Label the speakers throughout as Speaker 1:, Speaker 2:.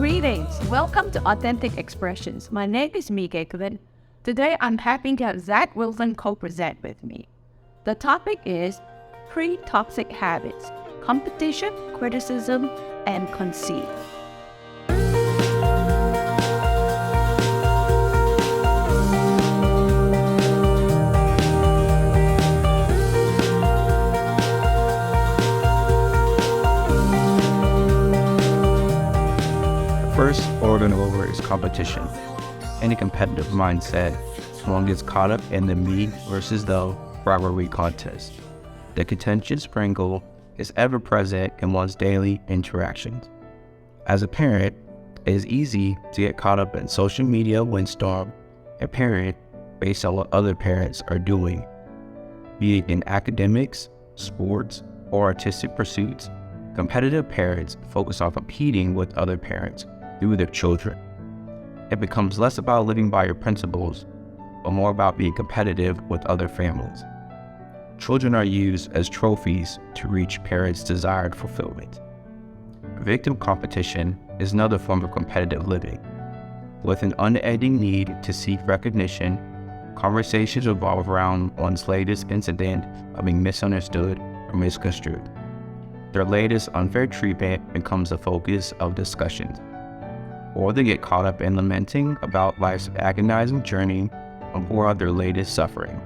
Speaker 1: Greetings! Welcome to Authentic Expressions. My name is Mee-Gaik Lim. Today I'm happy to have Zach Wilson co-present with me. The topic is pre-toxic habits, competition, criticism, and conceit.
Speaker 2: First order over is competition. Any competitive mindset one gets caught up in the me versus the rivalry contest. The contentious wrangle is ever present in one's daily interactions. As a parent, it is easy to get caught up in social media windstorm and parent based on what other parents are doing, be it in academics, sports, or artistic pursuits. Competitive parents focus on competing with other parents through their children. It becomes less about living by your principles, but more about being competitive with other families. Children are used as trophies to reach parents' desired fulfillment. Victim competition is another form of competitive living. With an unending need to seek recognition, conversations revolve around one's latest incident of being misunderstood or misconstrued. Their latest unfair treatment becomes the focus of discussions, or they get caught up in lamenting about life's agonizing journey or their latest suffering.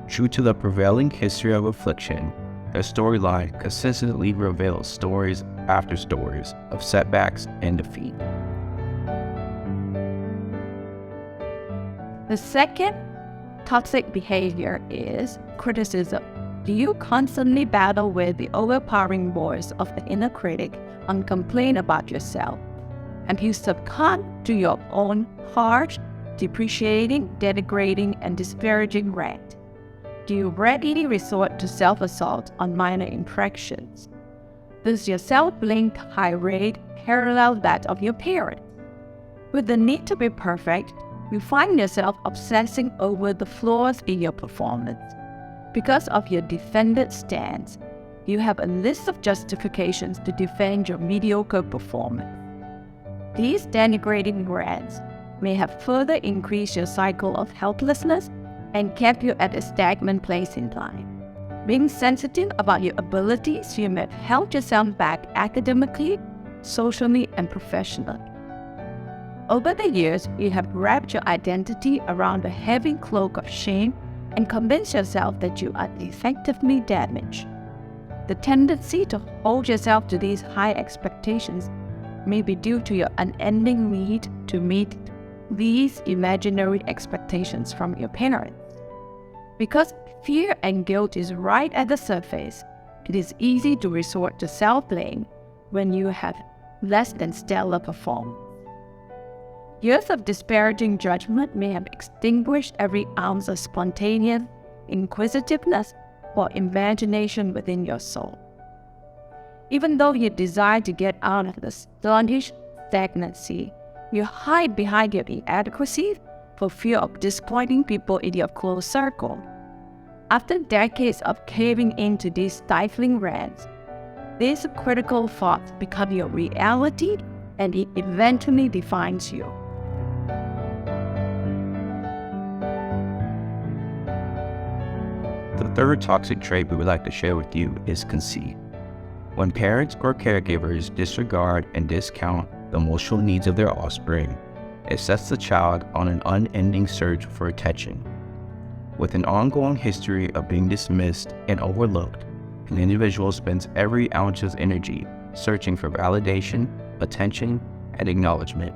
Speaker 2: True to the prevailing history of affliction, their storyline consistently reveals stories after stories of setbacks and defeat.
Speaker 1: The second toxic behavior is criticism. Do you constantly battle with the overpowering voice of the inner critic and complain about yourself? And you succumb to your own harsh, depreciating, denigrating, and disparaging rant? Do you readily resort to self-assault on minor infractions? Does your self-blame tirade parallel that of your parents? With the need to be perfect, you find yourself obsessing over the flaws in your performance. Because of your defended stance, you have a list of justifications to defend your mediocre performance. These denigrating rants may have further increased your cycle of helplessness and kept you at a stagnant place in life. Being sensitive about your abilities, you may have held yourself back academically, socially, and professionally. Over the years, you have wrapped your identity around a heavy cloak of shame and convinced yourself that you are effectively damaged. The tendency to hold yourself to these high expectations may be due to your unending need to meet these imaginary expectations from your parents. Because fear and guilt is right at the surface, it is easy to resort to self-blame when you have less than stellar performance. Years of disparaging judgment may have extinguished every ounce of spontaneous inquisitiveness or imagination within your soul. Even though you desire to get out of the sluggish stagnancy, you hide behind your inadequacies for fear of disappointing people in your close circle. After decades of caving into these stifling rants, these critical thoughts become your reality and it eventually defines you.
Speaker 2: The third toxic trait we would like to share with you is conceit. When parents or caregivers disregard and discount the emotional needs of their offspring, it sets the child on an unending search for attention. With an ongoing history of being dismissed and overlooked, an individual spends every ounce of energy searching for validation, attention, and acknowledgement.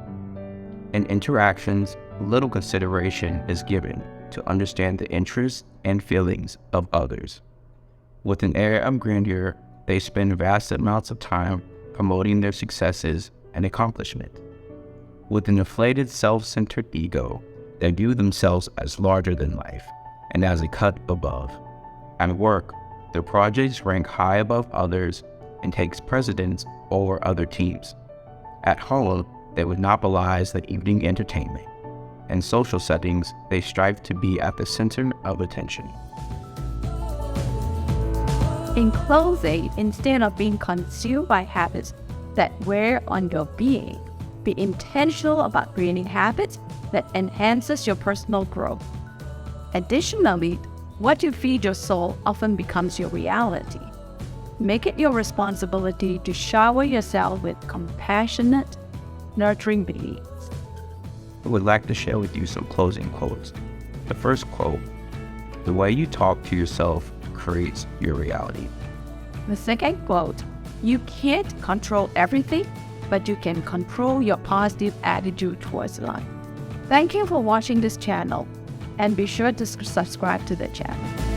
Speaker 2: In interactions, little consideration is given to understand the interests and feelings of others. With an air of grandeur, they spend vast amounts of time promoting their successes and accomplishment. With an inflated self-centered ego, they view themselves as larger than life and as a cut above. At work, their projects rank high above others and takes precedence over other teams. At home, they monopolize the evening entertainment. In social settings, they strive to be at the center of attention.
Speaker 1: In closing, instead of being consumed by habits that wear on your being, Be intentional about creating habits that enhances your personal growth. Additionally, what you feed your soul often becomes your reality. Make it your responsibility to shower yourself with compassionate, nurturing beliefs.
Speaker 2: I would like to share with you some closing quotes. The first quote, "The way you talk to yourself creates your reality."
Speaker 1: The second quote, "You can't control everything, but you can control your positive attitude towards life." Thank you for watching this channel, and be sure to subscribe to the channel.